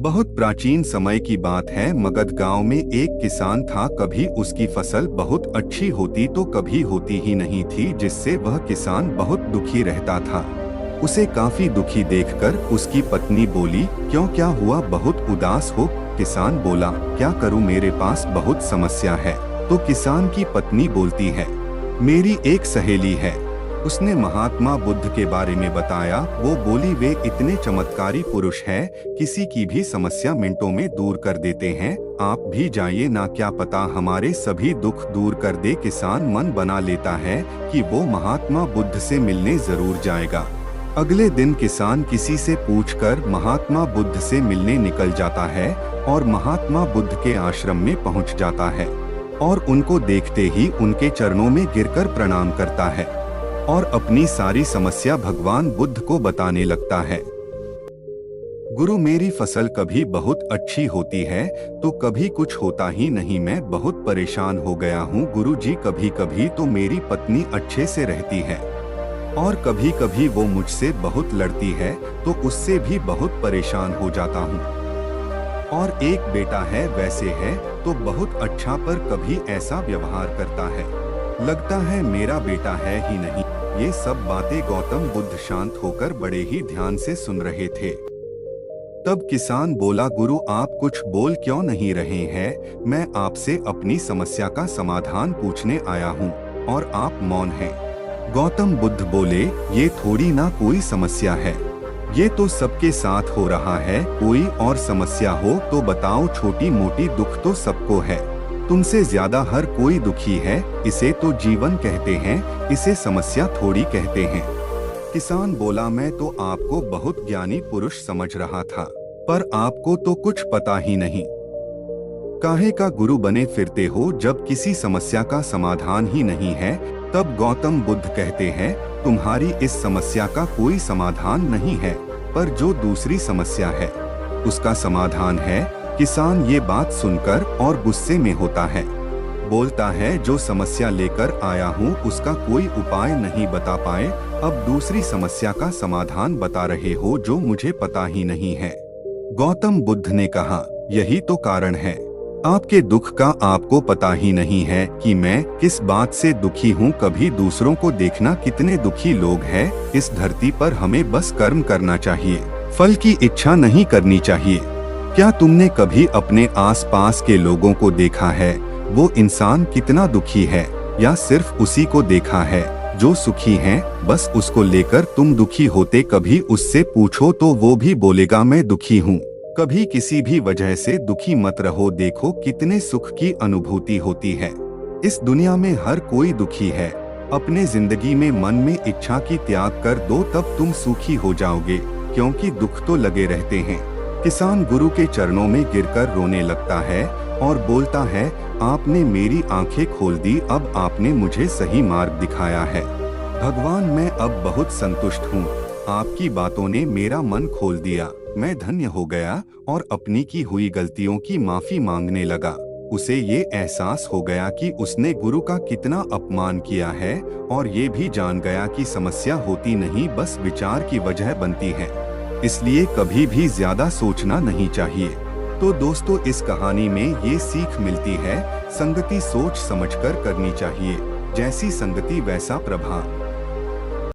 बहुत प्राचीन समय की बात है। मगध गांव में एक किसान था। कभी उसकी फसल बहुत अच्छी होती तो कभी होती ही नहीं थी, जिससे वह किसान बहुत दुखी रहता था। उसे काफी दुखी देखकर उसकी पत्नी बोली, क्यों, क्या हुआ, बहुत उदास हो? किसान बोला, क्या करूं, मेरे पास बहुत समस्या है। तो किसान की पत्नी बोलती है, मेरी एक सहेली है। उसने महात्मा बुद्ध के बारे में बताया। वो बोली, वे इतने चमत्कारी पुरुष हैं, किसी की भी समस्या मिनटों में दूर कर देते हैं। आप भी जाइए ना, क्या पता हमारे सभी दुख दूर कर दे। किसान मन बना लेता है कि वो महात्मा बुद्ध से मिलने जरूर जाएगा। अगले दिन किसान किसी से पूछकर महात्मा बुद्ध से मिलने निकल जाता है और महात्मा बुद्ध के आश्रम में पहुंच जाता है और उनको देखते ही उनके चरणों में गिरकर प्रणाम करता है और अपनी सारी समस्या भगवान बुद्ध को बताने लगता है। गुरु, मेरी फसल कभी बहुत अच्छी होती है तो कभी कुछ होता ही नहीं। मैं बहुत परेशान हो गया हूँ गुरु जी। कभी कभी तो मेरी पत्नी अच्छे से रहती है और कभी कभी वो मुझसे बहुत लड़ती है, तो उससे भी बहुत परेशान हो जाता हूँ। और एक बेटा है, वैसे है तो बहुत अच्छा, पर कभी ऐसा व्यवहार करता है, लगता है मेरा बेटा है ही नहीं। ये सब बातें गौतम बुद्ध शांत होकर बड़े ही ध्यान से सुन रहे थे। तब किसान बोला, गुरु आप कुछ बोल क्यों नहीं रहे हैं? मैं आपसे अपनी समस्या का समाधान पूछने आया हूँ और आप मौन हैं। गौतम बुद्ध बोले, ये थोड़ी ना कोई समस्या है, ये तो सबके साथ हो रहा है। कोई और समस्या हो तो बताओ, छोटी मोटी दुख तो सबको है, तुमसे ज्यादा हर कोई दुखी है। इसे तो जीवन कहते हैं, इसे समस्या थोड़ी कहते हैं। किसान बोला, मैं तो आपको बहुत ज्ञानी पुरुष समझ रहा था, पर आपको तो कुछ पता ही नहीं। काहे का गुरु बने फिरते हो जब किसी समस्या का समाधान ही नहीं है? तब गौतम बुद्ध कहते हैं, तुम्हारी इस समस्या का कोई समाधान नहीं है, पर जो दूसरी समस्या है उसका समाधान है। किसान ये बात सुनकर और गुस्से में होता है, बोलता है, जो समस्या लेकर आया हूँ उसका कोई उपाय नहीं बता पाए, अब दूसरी समस्या का समाधान बता रहे हो जो मुझे पता ही नहीं है। गौतम बुद्ध ने कहा, यही तो कारण है, आपके दुख का आपको पता ही नहीं है कि मैं किस बात से दुखी हूँ। कभी दूसरों को देखना, कितने दुखी लोग हैं इस धरती पर। हमें बस कर्म करना चाहिए, फल की इच्छा नहीं करनी चाहिए। क्या तुमने कभी अपने आसपास के लोगों को देखा है, वो इंसान कितना दुखी है, या सिर्फ उसी को देखा है जो सुखी है, बस उसको लेकर तुम दुखी होते? कभी उससे पूछो तो वो भी बोलेगा मैं दुखी हूँ। कभी किसी भी वजह से दुखी मत रहो, देखो कितने सुख की अनुभूति होती है। इस दुनिया में हर कोई दुखी है। अपने जिंदगी में मन में इच्छा की त्याग कर दो, तब तुम सुखी हो जाओगे, क्योंकि दुख तो लगे रहते हैं। किसान गुरु के चरणों में गिरकर रोने लगता है और बोलता है, आपने मेरी आंखें खोल दी, अब आपने मुझे सही मार्ग दिखाया है। भगवान, मैं अब बहुत संतुष्ट हूँ, आपकी बातों ने मेरा मन खोल दिया। मैं धन्य हो गया और अपनी की हुई गलतियों की माफी मांगने लगा। उसे ये एहसास हो गया कि उसने गुरु का कितना अपमान किया है और ये भी जान गया कि समस्या होती नहीं, बस विचार की वजह बनती है। इसलिए कभी भी ज्यादा सोचना नहीं चाहिए। तो दोस्तों, इस कहानी में ये सीख मिलती है, संगति सोच समझकर करनी चाहिए, जैसी संगति वैसा प्रभाव।